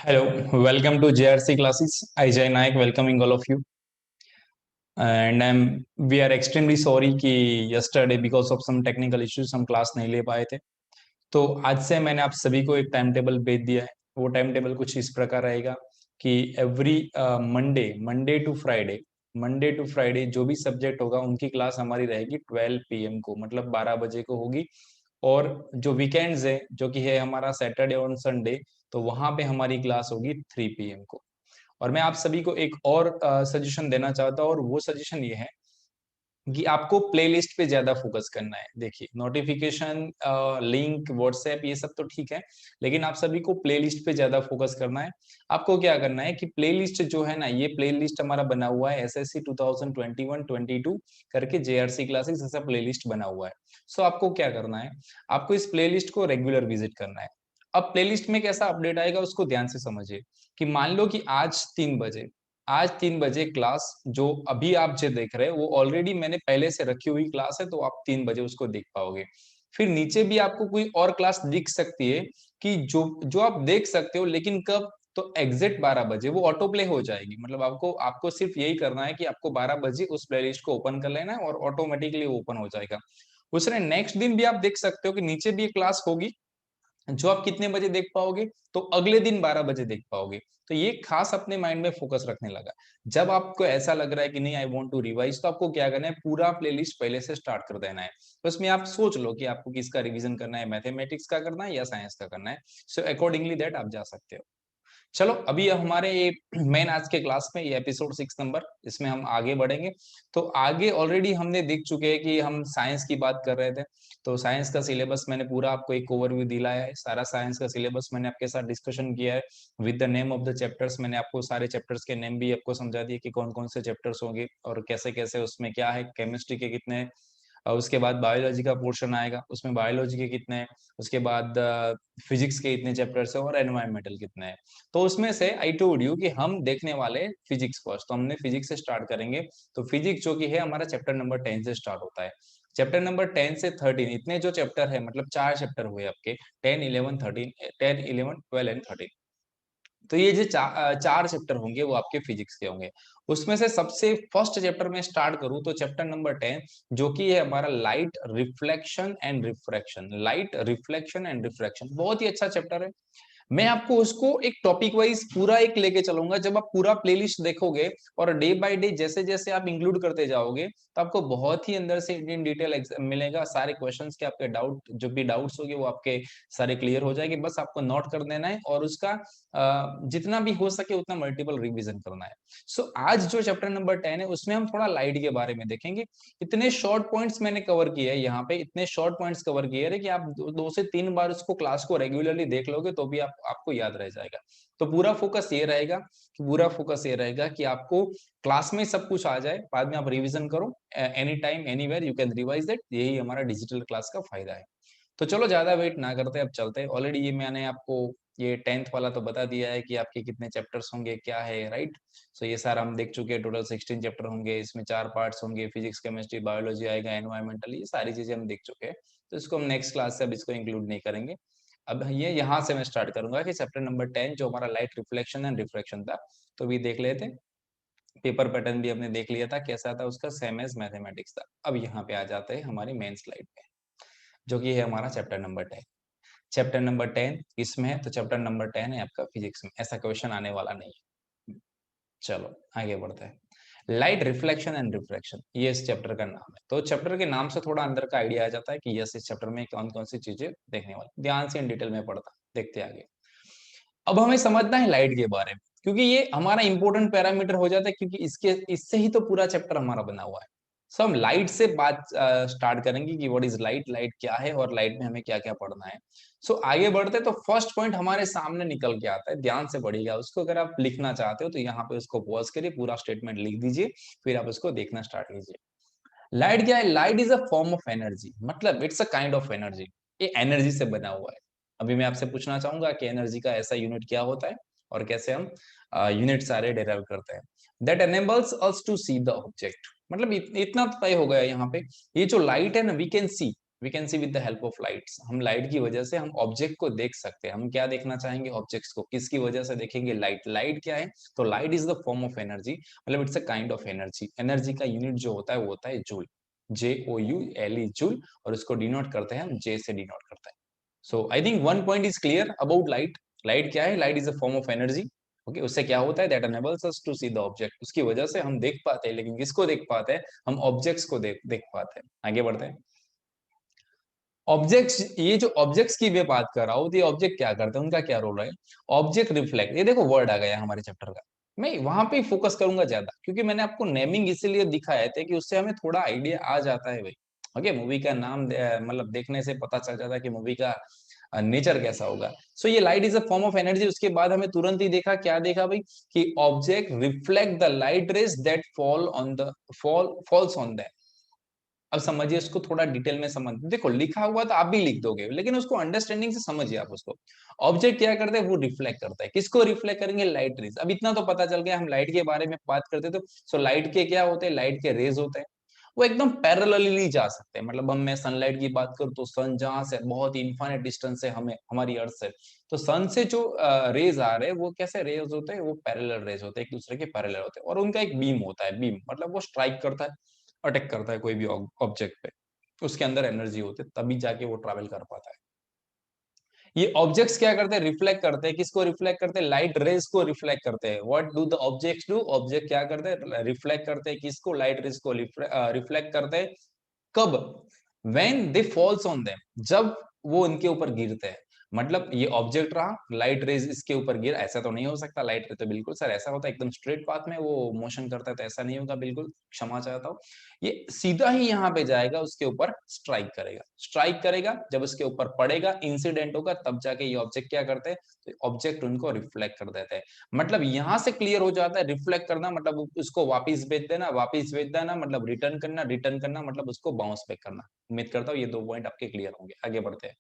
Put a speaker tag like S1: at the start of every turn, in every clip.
S1: Hello, welcome to JRC classes. I Jay Naik welcoming all of you. And we are extremely sorry कि yesterday because of some technical issues हम class नहीं ले पाए थे. तो आज से मैंने आप सभी को एक टाइम टेबल भेज दिया है. वो टाइम टेबल कुछ इस प्रकार रहेगा कि एवरी मंडे टू फ्राइडे जो भी सब्जेक्ट होगा उनकी क्लास हमारी रहेगी 12 PM को, मतलब 12 बजे को होगी. और जो वीकेंड्स है जो कि है हमारा सैटरडे और संडे, तो वहां पे हमारी क्लास होगी 3 PM को. और मैं आप सभी को एक और सजेशन देना चाहता हूँ, और वो सजेशन ये है कि आपको प्लेलिस्ट पे ज्यादा फोकस करना है. देखिए, नोटिफिकेशन, लिंक, व्हाट्सएप, ये सब तो ठीक है, लेकिन आप सभी को प्लेलिस्ट पे ज्यादा फोकस करना है. आपको क्या करना है कि प्लेलिस्ट जो है ना, ये प्लेलिस्ट हमारा बना हुआ है एसएससी 2021-22 करके जेआरसी क्लासेस, ऐसा प्लेलिस्ट बना हुआ है. सो आपको क्या करना है, आपको इस प्लेलिस्ट को रेगुलर विजिट करना है. अब प्लेलिस्ट में कैसा अपडेट आएगा उसको ध्यान से समझिए. कि मान लो कि आज 3 बजे क्लास जो अभी आप जो देख रहे हैं वो ऑलरेडी मैंने पहले से रखी हुई क्लास है, तो आप 3 बजे उसको देख पाओगे. फिर नीचे भी आपको कोई और क्लास दिख सकती है कि जो जो आप देख सकते हो, लेकिन कब, तो एग्जैक्ट 12 बजे वो ऑटो प्ले हो जाएगी. मतलब आपको आपको सिर्फ यही करना है कि आपको 12 बजे उस प्लेलिस्ट को ओपन कर लेना है और ऑटोमेटिकली ओपन हो जाएगा. दूसरे नेक्स्ट दिन भी आप देख सकते हो कि नीचे भी एक क्लास होगी जो आप कितने बजे देख पाओगे, तो अगले दिन 12 बजे देख पाओगे. तो ये खास अपने माइंड में फोकस रखने लगा. जब आपको ऐसा लग रहा है कि नहीं आई वांट टू रिवाइज, तो आपको क्या करना है, पूरा प्लेलिस्ट पहले से स्टार्ट कर देना है. तो इसमें आप सोच लो कि आपको किसका रिवीजन करना है, मैथमेटिक्स का करना है या साइंस का करना है. सो अकॉर्डिंगली दैट आप जा सकते हो. चलो, अभी हमारे ये मेन आज के क्लास में ये एपिसोड 6 नंबर, इसमें हम आगे बढ़ेंगे. तो आगे ऑलरेडी हमने देख चुके हैं कि हम साइंस की बात कर रहे थे. तो साइंस का सिलेबस मैंने पूरा आपको एक ओवरव्यू दिलाया है. सारा साइंस का सिलेबस मैंने आपके साथ डिस्कशन किया है with the name of the chapters. मैंने आपको सारे चैप्टर्स के नेम भी आपको समझा दिए कि कौन कौन से चैप्टर्स होंगे और कैसे कैसे उसमें क्या है. केमिस्ट्री के कितने, और उसके बाद बायोलॉजी का पोर्शन आएगा, उसमें बायोलॉजी के कितने हैं. उसके बाद फिजिक्स के इतने चैप्टर्स है और एनवायरमेंटल कितने हैं. तो उसमें से आई टोल्ड यू कि हम देखने वाले फिजिक्स फर्स्ट, तो हमने फिजिक्स से स्टार्ट करेंगे. तो फिजिक्स जो कि है हमारा चैप्टर नंबर 10 से स्टार्ट होता है. चैप्टर नंबर 10 से 13 इतने जो चैप्टर है, मतलब 4 चैप्टर हुए आपके, 10, 11, 13, 10, 11, 12 एंड 13. तो ये जो चार चैप्टर होंगे वो आपके फिजिक्स के होंगे. उसमें से सबसे फर्स्ट चैप्टर में स्टार्ट करूं तो चैप्टर नंबर 10, जो कि है हमारा लाइट रिफ्लेक्शन एंड रिफ्रैक्शन. बहुत ही अच्छा चैप्टर है. मैं आपको उसको एक टॉपिक वाइज पूरा एक लेके चलूंगा. जब आप पूरा प्लेलिस्ट देखोगे और डे बाय डे जैसे जैसे आप इंक्लूड करते जाओगे, तो आपको बहुत ही अंदर से इन डिटेल मिलेगा. सारे क्वेश्चंस के आपके डाउट, जो भी डाउट्स होंगे वो आपके सारे क्लियर हो जाएंगे. बस आपको नोट कर देना है और उसका जितना भी हो सके उतना मल्टीपल रिवीजन करना है. सो आज जो चैप्टर नंबर 10 है उसमें हम थोड़ा लाइट के बारे में देखेंगे. इतने शॉर्ट पॉइंट्स मैंने कवर किए हैं यहाँ पे, इतने शॉर्ट पॉइंट्स कवर किए हैं कि आप 2 से 3 बार उसको क्लास को रेगुलरली देख लोगे तो भी आपको याद रह जाएगा. तो पूरा फोकस ये रहेगा कि आपको क्लास में सब कुछ आ जाए, बाद में आप रिवीजन करो. Any time anywhere you can revise that. यही हमारा डिजिटल क्लास का फायदा है. तो चलो, ज्यादा वेट ना करते, अब चलते हैं. ऑलरेडी ये मैंने आपको ये 10th वाला तो बता दिया है कि आपके कितने चैप्टर्स होंगे, क्या है, राइट. सो ये सारा हम देख चुके हैं. टोटल 16 चैप्टर होंगे, इसमें 4 पार्ट्स होंगे. फिजिक्स, केमिस्ट्री, बायोलॉजी आएगा, एनवायरमेंटल, ये सारी चीजें हम देख चुके हैं. तो इसको हम नेक्स्ट क्लास से अब इसको इंक्लूड नहीं करेंगे. अब ये यहाँ से मैं स्टार्ट करूंगा कि चैप्टर नंबर 10 जो हमारा लाइट रिफ्लेक्शन एंड रिफ्रैक्शन था, तो भी देख लेते हैं. पेपर पैटर्न भी हमने देख लिया था कैसा था उसका, सेम एज मैथमेटिक्स था. अब यहाँ पे आ जाते हैं हमारी मेन स्लाइड पे, जो कि है हमारा चैप्टर नंबर 10. चैप्टर नंबर 10 इसमें है, तो चैप्टर नंबर 10 है आपका फिजिक्स में. ऐसा क्वेश्चन आने वाला नहीं है. चलो आगे बढ़ते हैं. लाइट रिफ्लेक्शन एंड रिफ्रैक्शन, ये इस चैप्टर का नाम है. तो चैप्टर के नाम से थोड़ा अंदर का आइडिया आ जाता है कि यस, इस चैप्टर में कौन कौन सी चीजें देखने वाले. ध्यान से इन डिटेल में पढ़ता, देखते आगे. अब हमें समझना है लाइट के बारे में, क्योंकि ये हमारा इंपॉर्टेंट पैरामीटर हो जाता है, क्योंकि इससे ही तो पूरा चैप्टर हमारा बना हुआ है. सो हम लाइट से बात स्टार्ट करेंगे कि व्हाट इज लाइट, लाइट क्या है और लाइट में हमें क्या क्या पढ़ना है. सो आगे बढ़ते तो फर्स्ट पॉइंट हमारे सामने निकल के आता है. ध्यान से पढ़िएगा उसको. अगर आप लिखना चाहते हो तो यहाँ पे उसको पॉज करिए, पूरा स्टेटमेंट लिख दीजिए, फिर आप उसको देखना स्टार्ट कीजिए. लाइट क्या है? Light is a form of energy, मतलब it's a kind of energy. ये एनर्जी से बना हुआ है. अभी मैं आपसे पूछना चाहूंगा कि एनर्जी का ऐसा यूनिट क्या होता है और कैसे हम यूनिट सारे डेराइव करते हैं. That enables us to see the object. मतलब इतना तय हो गया यहाँ पे. ये जो लाइट है ना, we can see, we can see with the help of lights. हम लाइट की वजह से हम ऑब्जेक्ट को देख सकते हैं। हम क्या देखना चाहेंगे? ऑब्जेक्ट्स को। किसकी वजह से देखेंगे? लाइट। लाइट क्या है? तो light is the form of energy, मतलब it's a kind of energy. Energy का यूनिट जो होता है वो होता है जूल, JOULE, जूल, और उसको डिनोट करते हैं हम J से डिनोट करते हैं। So I think one point is clear about light. Light क्या है? Light is a form of energy. Okay, उससे क्या होता है? That enables us to see the object. उसकी वजह से हम देख पाते हैं, लेकिन किसको देख पाते हैं? हम ऑब्जेक्ट्स को देख पाते हैं। आगे बढ़ते हैं। ऑब्जेक्ट्स, ये जो ऑब्जेक्ट्स की मैं बात कर रहा हूँ, तो ये ऑब्जेक्ट क्या करते हैं, उनका क्या रोल है? ऑब्जेक्ट रिफ्लेक्ट, ये देखो वर्ड आ गया हमारे चैप्टर का। मैं वहां पे फोकस करूंगा ज्यादा, क्योंकि मैंने आपको नेमिंग इसीलिए दिखाया था कि उससे हमें थोड़ा आइडिया आ जाता है भाई। ओके, मूवी का नाम मतलब देखने से पता चल जाता है कि मूवी का नेचर कैसा होगा। सो ये light is a form of energy. उसके बाद हमें तुरंत ही देखा, क्या देखा भाई? कि object reflect the light rays that falls on that. अब समझिए इसको थोड़ा डिटेल में समझ, देखो लिखा हुआ तो आप भी लिख दोगे, लेकिन उसको अंडरस्टैंडिंग से समझिए आप उसको। ऑब्जेक्ट क्या करते हैं? वो रिफ्लेक्ट करता है। किसको रिफ्लेक्ट करेंगे? Light rays. अब इतना तो पता चल गया, हम लाइट के बारे में बात करते तो सो लाइट के क्या होते हैं? लाइट के रेज होते हैं, वो एकदम पैरेलली जा सकते हैं। मतलब हम, मैं सनलाइट की बात करूं तो सन जहां से बहुत इन्फाइनाइट डिस्टेंस है हमें हमारी अर्थ से, तो सन से जो रेज आ रहे हैं वो कैसे रेज होते हैं? वो पैरेलल रेज होते हैं, एक दूसरे के पैरेलल होते हैं। और उनका एक बीम होता है, बीम मतलब वो स्ट्राइक करता है, अटैक करता है कोई भी ऑब्जेक्ट पे। उसके अंदर एनर्जी होती है, तभी जाके वो ट्रैवल कर पाता है। ये ऑब्जेक्ट्स क्या करते हैं? रिफ्लेक्ट करते हैं। किसको रिफ्लेक्ट करते हैं? लाइट रेज को रिफ्लेक्ट करते हैं। What do the objects do? Object क्या करते हैं? रिफ्लेक्ट करते हैं। किसको? लाइट रेज को रिफ्लेक्ट करते हैं। कब? When they falls on them, जब वो उनके ऊपर गिरते हैं। मतलब ये ऑब्जेक्ट रहा, लाइट रेज इसके ऊपर गिर, ऐसा तो नहीं हो सकता। लाइट रे तो बिल्कुल सर ऐसा होता है एकदम स्ट्रेट पाथ में वो मोशन करता है, तो ऐसा नहीं होगा, बिल्कुल क्षमा चाहता हूँ। ये सीधा ही यहाँ पे जाएगा, उसके ऊपर स्ट्राइक करेगा। स्ट्राइक करेगा, जब उसके ऊपर पड़ेगा, इंसिडेंट होगा, तब जाके ये ऑब्जेक्ट क्या करते हैं? तो ऑब्जेक्ट उनको रिफ्लेक्ट कर देते हैं। मतलब यहाँ से क्लियर हो जाता है, रिफ्लेक्ट करना मतलब उसको वापिस भेज देना, वापिस भेज देना मतलब रिटर्न करना, रिटर्न करना मतलब उसको बाउंस बैक करना। उम्मीद करता हूँ ये 2 पॉइंट आपके क्लियर होंगे। आगे बढ़ते हैं।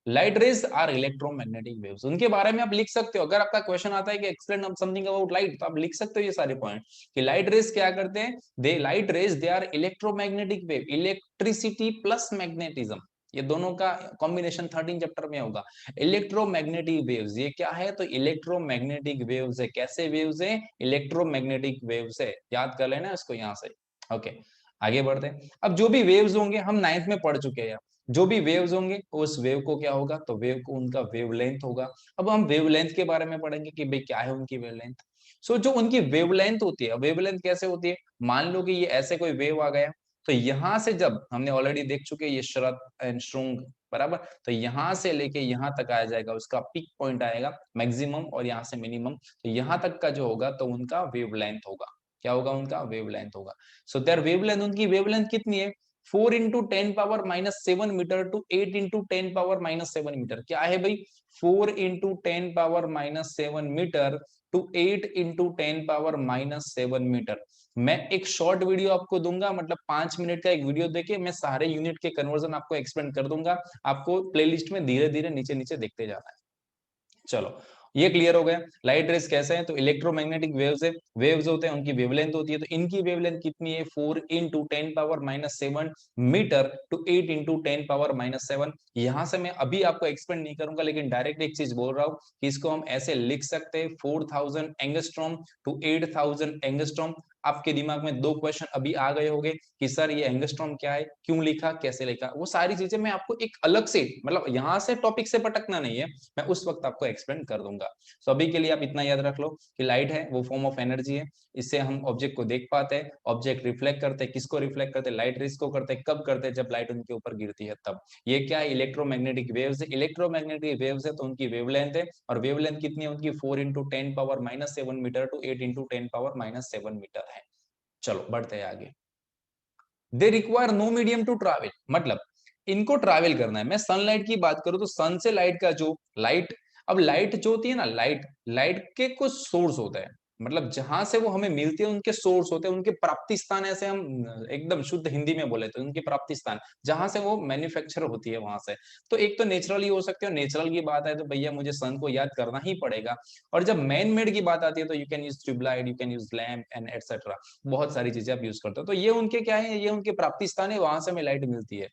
S1: Light rays are electromagnetic waves, उनके बारे में आप लिख सकते हो। अगर आपका क्वेश्चन आता है कि एक्सप्लेन समथिंग अबाउट लाइट, तो आप लिख सकते हो ये सारे पॉइंट कि लाइट रेज क्या करते हैं? They light rays they are electromagnetic wave, electricity plus magnetism, ये दोनों का कॉम्बिनेशन 13 चैप्टर में होगा। इलेक्ट्रोमैग्नेटिक वेव्स ये क्या है? तो इलेक्ट्रोमैग्नेटिक वेव्स है। कैसे वेव्स है? इलेक्ट्रोमैग्नेटिक वेव्स है। याद कर लेना इसको यहाँ से। ओके, आगे बढ़ते हैं। अब जो भी वेव्स होंगे, हम 9th में पढ़ चुके हैं, जो भी वेव्स होंगे उस वेव को क्या होगा? तो वेव को उनका वेवलेंथ होगा। अब हम वेवलेंथ के बारे में पढ़ेंगे कि भाई क्या है उनकी वेवलेंथ। सो जो उनकी वेवलेंथ होती है, वेवलेंथ कैसे होती है? मान लो कि ये ऐसे कोई वेव आ गया, तो यहां से, जब हमने ऑलरेडी देख चुके ये शरत एंड श्रुंग, बराबर, तो यहां से लेके यहां तक आ जाएगा, उसका पीक पॉइंट आएगा मैक्सिमम, और यहाँ से मिनिमम, तो यहां तक का जो होगा तो उनका वेवलेंथ होगा। क्या होगा? उनका वेवलेंथ होगा। सो देयर वेवलेंथ, उनकी वेवलेंथ कितनी है? 4 into 10⁻⁻7 metre to 8 into 10⁻⁻7 metre. क्या है भाई? 4 into 10⁻⁻7 metre to 8 into 10⁻⁻7 metre. मैं एक शॉर्ट वीडियो आपको दूंगा, मतलब 5 मिनट का एक वीडियो देके मैं सारे यूनिट के कन्वर्जन आपको एक्सप्लेन कर दूंगा। आपको प्लेलिस्ट में धीरे धीरे नीचे नीचे देखते जाना है। चलो, ये क्लियर हो गया। लाइट रेज कैसे हैं? तो इलेक्ट्रोमैग्नेटिक वेव्स है, वेव्स होते हैं, उनकी वेवलेंथ होती है। तो इनकी वेवलेंथ कितनी है? 4 इंटू 10⁻⁻7 मीटर टू 8 इंटू 10⁻⁻7। यहां से मैं अभी आपको एक्सप्लेन नहीं करूंगा, लेकिन डायरेक्ट एक चीज बोल रहा हूं कि इसको हम ऐसे लिख सकते हैं, 4000 एंगस्ट्रॉम टू 8000 एंगस्ट्रॉम। आपके दिमाग में 2 क्वेश्चन अभी आ गए होंगे कि सर ये एंगस्ट्रॉम क्या है, क्यों लिखा, कैसे लिखा, वो सारी चीजें मैं आपको एक अलग से, मतलब यहाँ से टॉपिक से पटकना नहीं है, मैं उस वक्त आपको एक्सप्लेन कर दूंगा। सो अभी के लिए आप इतना याद रख लो कि लाइट है वो फॉर्म ऑफ एनर्जी है। इससे हम ऑब्जेक्ट को देख पाते हैं, ऑब्जेक्ट रिफ्लेक्ट करते हैं। किसको रिफ्लेक्ट करते हैं? लाइट रेज को करते हैं। कब करते हैं? जब लाइट उनके ऊपर गिरती है तब। ये क्या है? इलेक्ट्रोमैग्नेटिक वेव्स है। इलेक्ट्रोमैग्नेटिक वेव्स है तो उनकी वेवलेंथ है, और वेवलेंथ कितनी है उनकी? 4 into 10⁻⁻7 metre to 8 into 10⁻⁻7 metre है। चलो बढ़ते हैं आगे। They require no medium to travel, मतलब इनको ट्रैवल करना है। मैं सनलाइट की बात करूं तो सन से लाइट का जो लाइट, अब लाइट जो होती है ना, लाइट लाइट के कुछ सोर्स होते हैं, मतलब जहां से वो हमें मिलती है उनके सोर्स होते हैं, उनके प्राप्ति स्थान, ऐसे हम एकदम शुद्ध हिंदी में बोले तो उनके प्राप्ति स्थान, जहां से वो मैन्युफैक्चर होती है वहां से। तो एक तो नेचुरली हो सकते हो, नेचुरल की बात है तो भैया मुझे सन को याद करना ही पड़ेगा। और जब मैन मेड की बात आती है तो you can use tubelight, you can use lamp and etcetera, बहुत सारी चीजें आप यूज करते हो। तो ये उनके क्या है? ये उनके प्राप्ति स्थान है, वहां से हमें लाइट मिलती है।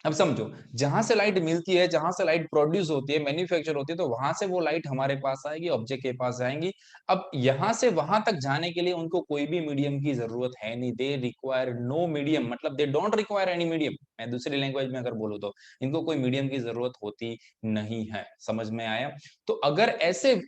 S1: अब समझो, जहां से लाइट मिलती है, जहां से लाइट प्रोड्यूस होती है, मैन्युफैक्चर होती है, तो वहां से वो लाइट हमारे पास आएगी, ऑब्जेक्ट के पास आएंगी। अब यहां से वहां तक जाने के लिए उनको कोई भी मीडियम की जरूरत है नहीं, दे रिक्वायर नो मीडियम, मतलब they don't require any medium. मैं दूसरी लैंग्वेज में अगर बोलूँ तो इनको कोई मीडियम की जरूरत होती नहीं है। समझ में आया? तो अगर ऐसे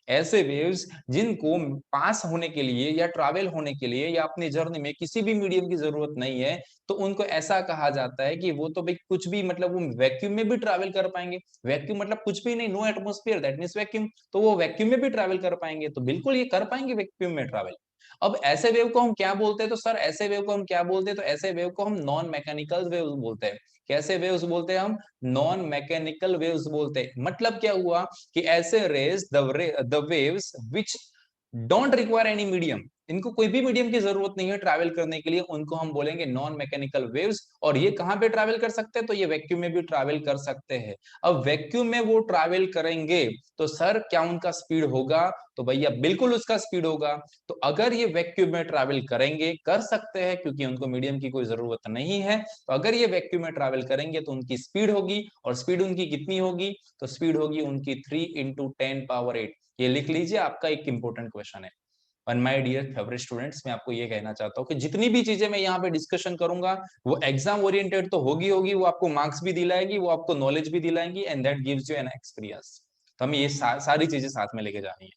S1: ऐसे वेव्स जिनको पास होने के लिए या ट्रैवल होने के लिए या अपने जर्नी में किसी भी मीडियम की जरूरत नहीं है, तो उनको ऐसा कहा जाता है कि वो तो भाई कुछ भी, मतलब वो वैक्यूम में भी ट्रैवल कर पाएंगे। वैक्यूम मतलब कुछ भी नहीं, no atmosphere, that means vacuum. तो वो वैक्यूम में भी ट्रैवल कर पाएंगे, तो बिल्कुल ये कर पाएंगे वैक्यूम में ट्रैवल। अब ऐसे वेव को हम क्या बोलते हैं? तो सर ऐसे वेव को हम क्या बोलते हैं? तो ऐसे वेव को हम नॉन मैकेनिकल वेव्स बोलते हैं। कैसे वेव्स बोलते हैं हम? नॉन मैकेनिकल वेव्स बोलते हैं। मतलब क्या हुआ कि ऐसे rays, the waves which don't require any medium, इनको कोई भी मीडियम की जरूरत नहीं है ट्रैवल करने के लिए, उनको हम बोलेंगे नॉन मैकेनिकल वेव्स। और ये कहां पे ट्रैवल कर सकते हैं? तो ये वैक्यूम में भी ट्रैवल कर सकते हैं। अब वैक्यूम में वो ट्रैवल करेंगे तो सर क्या उनका स्पीड होगा? तो भैया बिल्कुल उसका स्पीड होगा। तो अगर ये वैक्यूम में ट्रैवल करेंगे, कर सकते हैं क्योंकि उनको मीडियम की कोई जरूरत नहीं है, तो अगर ये वैक्यूम में ट्रैवल करेंगे तो उनकी स्पीड होगी। और स्पीड उनकी कितनी होगी? तो स्पीड होगी उनकी 3 × 10⁸। ये लिख लीजिए, आपका एक इंपॉर्टेंट क्वेश्चन है। And my dear favourite students, मैं आपको ये कहना चाहता हूँ कि जितनी भी चीजें मैं यहाँ पे डिस्कशन करूंगा वो एग्जाम ओरिएंटेड तो होगी होगी, वो आपको मार्क्स भी दिलाएगी, वो आपको नॉलेज भी दिलाएंगी, and that gives you an experience. तो हमें ये सारी चीजें साथ में लेके जानी है।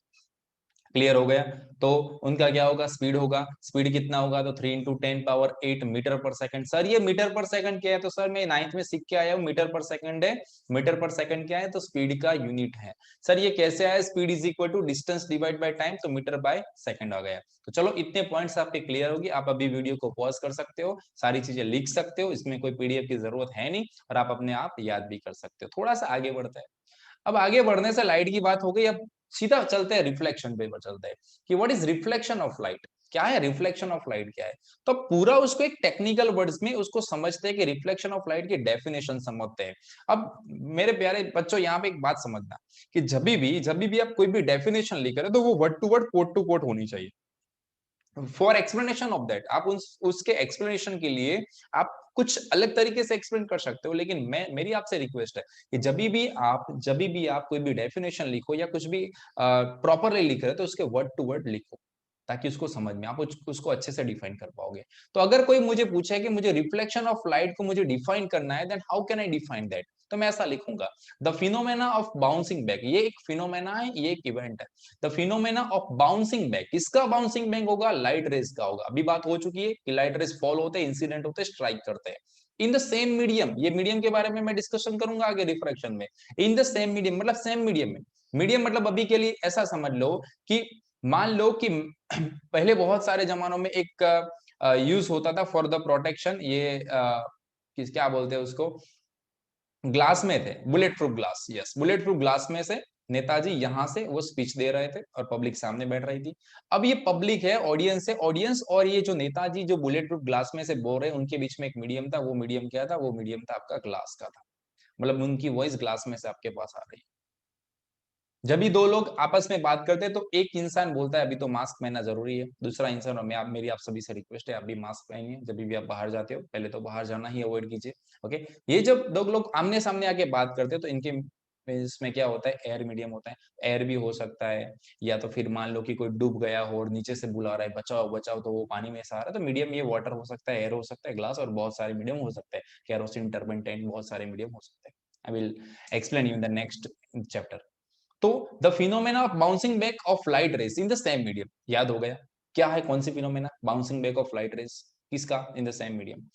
S1: क्लियर हो गया? तो उनका क्या होगा? स्पीड होगा। स्पीड कितना होगा? तो 3 × 10⁸ मीटर पर सेकंड। सर ये मीटर पर सेकंड क्या है? तो सर मैं 9th में सीख के आया हूँ, मीटर पर सेकंड है। मीटर पर सेकंड क्या है? तो स्पीड का यूनिट है। सर ये कैसे आया? Speed is equal to distance divide by time, तो मीटर बाय सेकंड आ गया। तो चलो इतने पॉइंट्स आपके क्लियर होगी। आप अभी वीडियो को पॉज कर सकते हो, सारी चीजें लिख सकते हो, इसमें कोई पीडीएफ की जरूरत है नहीं, और आप अपने आप याद भी कर सकते हो। थोड़ा सा आगे बढ़ते हैं। अब आगे बढ़ने से लाइट की बात हो गई, अब सीधा चलते हैं रिफ्लेक्शन पे, चलते हैं कि what is reflection of light. क्या है रिफ्लेक्शन ऑफ लाइट? क्या है? तो पूरा उसको एक टेक्निकल वर्ड्स में उसको समझते हैं कि रिफ्लेक्शन ऑफ लाइट की डेफिनेशन समझते हैं। अब मेरे प्यारे बच्चों, यहाँ पे एक बात समझना कि जब भी आप कोई भी डेफिनेशन लिख रहे हो तो वो word to word, quote to quote होनी चाहिए। फॉर एक्सप्लेनेशन ऑफ दैट, आप उसके एक्सप्लेनेशन के लिए आप कुछ अलग तरीके से एक्सप्लेन कर सकते हो, लेकिन मेरी आपसे रिक्वेस्ट है कि जब भी आप कोई भी डेफिनेशन लिखो या कुछ भी प्रॉपरली लिख रहे हो, तो उसके वर्ड टू वर्ड लिखो, ताकि उसको समझ में आप उसको अच्छे से डिफाइन कर पाओगे। तो अगर कोई मुझे पूछे कि मुझे रिफ्लेक्शन ऑफ लाइट को मुझे डिफाइन करना है, then how can I define that? तो मैं ऐसा लिखूंगा, the phenomena of bouncing back. ये एक फिनोमेना है, ये एक इवेंट है। The phenomena of bouncing back, किसका बाउंसिंग बैक होगा? लाइट रेज का होगा। अभी बात हो चुकी है कि लाइट रेज फॉल होते हैं, इंसिडेंट होते हैं, स्ट्राइक करते हैं इन द सेम मीडियम। ये मीडियम के बारे में मैं डिस्कशन करूंगा आगे रिफ्रैक्शन में। इन द सेम मीडियम मतलब सेम मीडियम में। मीडियम मतलब अभी के लिए ऐसा समझ लो कि मान लो कि पहले बहुत सारे जमानों में एक यूज होता था फॉर द प्रोटेक्शन, ये किस क्या बोलते हैं उसको, ग्लास में थे, bullet proof glass. Yes, bullet proof glass में से नेताजी यहां से वो स्पीच दे रहे थे और पब्लिक सामने बैठ रही थी। अब ये पब्लिक है, ऑडियंस है, ऑडियंस और ये जो नेताजी जो बुलेट प्रूफ ग्लास में से बोल रहे हैं, उनके बीच में एक मीडियम था। वो मीडियम क्या था? वो मीडियम था आपका ग्लास का था। मतलब उनकी वॉइस ग्लास में से आपके पास आ रही है। जब भी दो लोग आपस में बात करते हैं तो एक इंसान बोलता है अभी तो मास्क पहनना जरूरी है, दूसरा इंसान, और मैं आप मेरी आप सभी से रिक्वेस्ट है, आप भी मास्क पहनिए जब भी आप बाहर जाते हो। पहले तो बाहर जाना ही अवॉइड कीजिए। ओके, ये जब दो लोग आमने सामने आके बात करते हैं तो इनके इसमें क्या होता है? एयर मीडियम होता है। एयर भी हो सकता है, या तो फिर मान लो कि कोई डूब गया हो और नीचे से बुला रहा है बचाओ बचाओ, तो वो पानी में से आ रहा है, तो मीडियम ये वाटर हो सकता है, एयर हो सकता है, ग्लास, और बहुत सारे मीडियम हो सकते हैं, केरोसिन, टर्पेंटाइन, बहुत सारे मीडियम हो सकते हैं। I will explain you in the next chapter. तो the phenomena of bouncing back of light rays in the same medium, याद हो गया क्या है? कौन सी phenomena? Bouncing back of light rays, किसका? In the same medium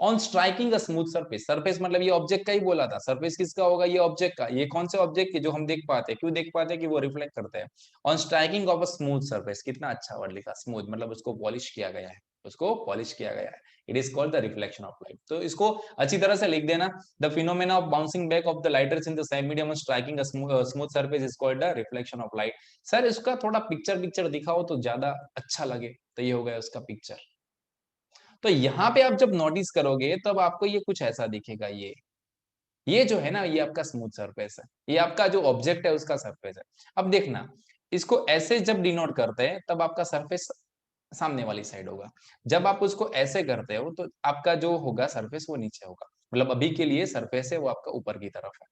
S1: on striking a smooth surface. Surface मतलब ये ऑब्जेक्ट का ही बोला था, सरफेस किसका होगा? ये ऑब्जेक्ट का। ये कौन से ऑब्जेक्ट के? जो हम देख पाते हैं। क्यों देख पाते हैं? कि वो रिफ्लेक्ट करते हैं। On striking of a smooth surface, कितना अच्छा वर्ड लिखा, स्मूथ मतलब उसको पॉलिश किया गया है, उसको पॉलिश किया गया है। It is called the reflection of light. तो इसको अच्छी तरह से लिख देना, the phenomena of bouncing back of the light rays in the same medium striking a smooth surface is called the reflection of light. Sir इसका थोड़ा picture दिखाओ तो ज्यादा अच्छा लगे। तो ये हो गया उसका पिक्चर। तो यहाँ पे आप जब नोटिस करोगे तब आपको ये कुछ ऐसा दिखेगा। ये जो है ना, ये आपका स्मूथ सरफेस है, ये आपका जो ऑब्जेक्ट है उसका सरफेस है। अब देखना, इसको ऐसे जब डिनोट करते हैं तब आपका सरफेस सामने वाली साइड होगा। जब आप उसको ऐसे करते हो तो आपका जो होगा सरफेस वो नीचे होगा। मतलब अभी के लिए सरफेस है वो आपका ऊपर की तरफ है।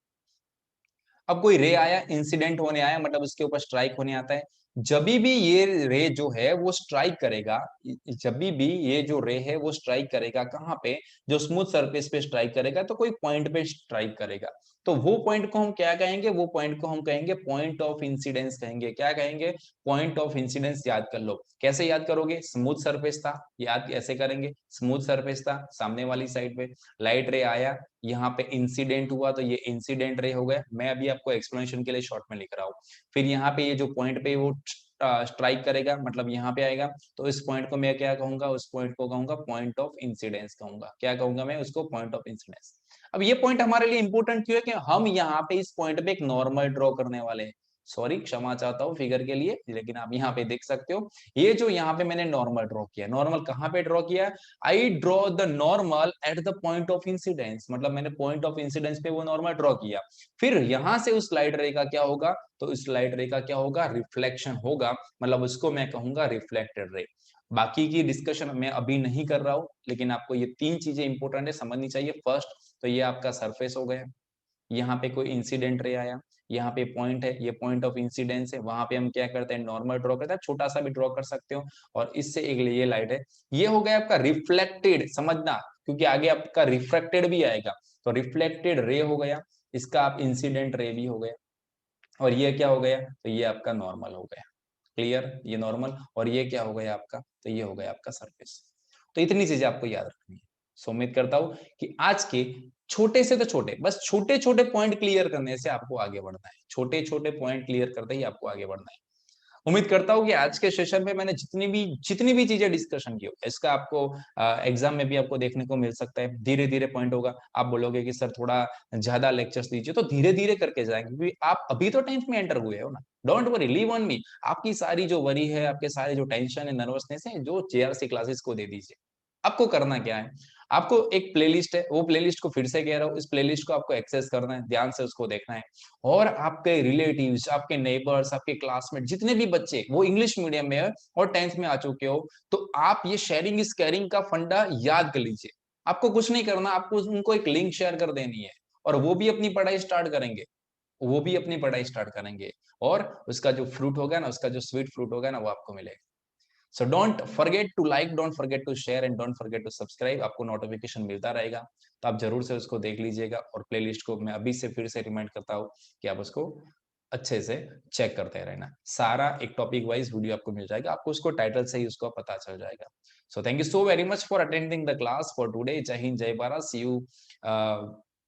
S1: अब कोई रे आया, इंसिडेंट होने आया, मतलब उसके ऊपर स्ट्राइक होने आता है। जभी भी ये रे जो है वो स्ट्राइक करेगा, जभी भी ये जो रे है वो स्ट्राइक करेगा कहाँ पे, जो स्मूथ सरफेस पे स्ट्राइक करेगा, तो कोई पॉइंट पे स्ट्राइक करेगा। तो वो पॉइंट को हम क्या कहेंगे, वो पॉइंट को हम कहेंगे पॉइंट ऑफ इंसिडेंस कहेंगे। क्या कहेंगे? Point of incidence. याद कर लो, कैसे याद करोगे? स्मूथ सरफेस था, याद ऐसे करेंगे, स्मूथ सरफेस था सामने वाली साइड पे, लाइट रे आया, यहाँ पे इंसिडेंट हुआ, तो ये इंसिडेंट रे हो गया। मैं अभी आपको एक्सप्लेनेशन के लिए शॉर्ट में लिख रहा हूँ। फिर यहाँ पे ये जो पॉइंट पे वो स्ट्राइक करेगा, मतलब यहाँ पे आएगा, तो इस पॉइंट को मैं क्या कहूंगा? उस पॉइंट को कहूंगा पॉइंट ऑफ इंसिडेंस कहूंगा। क्या कहूंगा मैं उसको? Point of incidence. अब ये पॉइंट हमारे लिए इंपॉर्टेंट क्यों है? कि हम यहाँ पे इस पॉइंट पे एक नॉर्मल ड्रॉ करने वाले हैं। सॉरी, क्षमा चाहता हूँ फिगर के लिए, लेकिन आप यहाँ पे देख सकते हो, ये जो यहाँ पे मैंने नॉर्मल ड्रॉ किया, नॉर्मल कहाँ पे ड्रॉ किया? I draw the normal at the point of incidence, मतलब मैंने पॉइंट ऑफ इंसिडेंस पे वो नॉर्मल ड्रॉ किया। फिर यहां से उस लाइट रे का क्या होगा? तो इस लाइट रे का क्या होगा? रिफ्लेक्शन होगा, मतलब उसको मैं कहूंगा रिफ्लेक्टेड रे। बाकी की डिस्कशन मैं अभी नहीं कर रहा हूं, लेकिन आपको ये तीन चीजें इंपॉर्टेंट है, समझनी चाहिए। फर्स्ट, तो ये आपका सरफेस हो गया, यहाँ पे कोई इंसिडेंट रे आया, यहाँ पे पॉइंट है, ये पॉइंट ऑफ इंसिडेंस है, वहां पे हम क्या करते हैं? नॉर्मल ड्रॉ करते हैं, छोटा सा भी ड्रॉ कर सकते हो। और इससे एक ये लाइट है, ये हो गया आपका रिफ्लेक्टेड, समझना, क्योंकि आगे आपका रिफ्रैक्टेड भी आएगा। तो रिफ्लेक्टेड रे हो गया, इसका आप इंसिडेंट रे भी हो गया, और ये क्या हो गया? तो ये आपका नॉर्मल हो गया। क्लियर? ये नॉर्मल, और ये क्या हो गया आपका? तो ये हो गया आपका सरफेस। तो इतनी चीजें आपको याद रखनी है। सो उम्मीद करता हूं कि आज के छोटे से तो छोटे, बस छोटे छोटे पॉइंट क्लियर करने से आपको आगे बढ़ना है। छोटे छोटे पॉइंट क्लियर करते ही आपको आगे बढ़ना है। उम्मीद करता हूँ कि आज के सेशन में मैंने जितनी भी चीजें डिस्कशन की हो, इसका आपको एग्जाम में भी आपको देखने को मिल सकता है। धीरे धीरे पॉइंट होगा, आप बोलोगे कि सर थोड़ा ज्यादा लेक्चर्स दीजिए, तो धीरे धीरे करके जाएंगे, क्योंकि आप अभी तो 10th में एंटर हुए हो ना। Don't worry, leave on me. आपकी सारी जो वरी है, आपके सारे जो टेंशन है, नर्वसनेस है, जो जेआरसी क्लासेस को दे दीजिए। आपको करना क्या है? आपको एक प्लेलिस्ट है, वो प्लेलिस्ट को फिर से कह रहा हूँ, इस प्लेलिस्ट को आपको एक्सेस करना है, ध्यान से उसको देखना है। और आपके रिलेटिव्स, आपके नेबर्स, आपके क्लासमेट, जितने भी बच्चे वो इंग्लिश मीडियम में है और 10th में आ चुके हो, तो आप ये शेयरिंग इज केयरिंग का फंडा याद कर लीजिए। आपको कुछ नहीं करना, आपको उनको एक लिंक शेयर कर देनी है, और वो भी अपनी पढ़ाई स्टार्ट करेंगे, वो भी अपनी पढ़ाई स्टार्ट करेंगे, और उसका जो फ्रूट होगा ना, उसका जो स्वीट फ्रूट होगा ना, वो आपको मिलेगा। So don't forget to like, don't forget to share, and don't forget to subscribe. आपको नोटिफिकेशन मिलता रहेगा, तो आप जरूर से उसको देख लीजिएगा। और प्लेलिस्ट को मैं अभी से फिर से रिमाइंड करता हूँ कि आप उसको अच्छे से चेक करते रहना। सारा एक टॉपिक वाइज वीडियो आपको मिल जाएगा, आपको उसको टाइटल से ही उसको पता चल जाएगा। So thank you so very much for attending the class for today. जय हिंद, जय Bharat. See you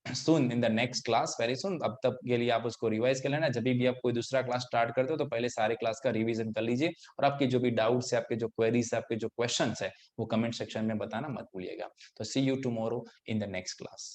S1: soon in the next class, very soon. अब तक के लिए आप उसको रिवाइज कर लेना। जब भी आप कोई दूसरा क्लास स्टार्ट करते हो, तो पहले सारे क्लास का रिवीजन कर लीजिए, और आपके जो भी डाउट्स है, आपके जो क्वेरीज है, आपके जो क्वेश्चंस है, वो कमेंट सेक्शन में बताना मत भूलिएगा। तो see you tomorrow in the next class.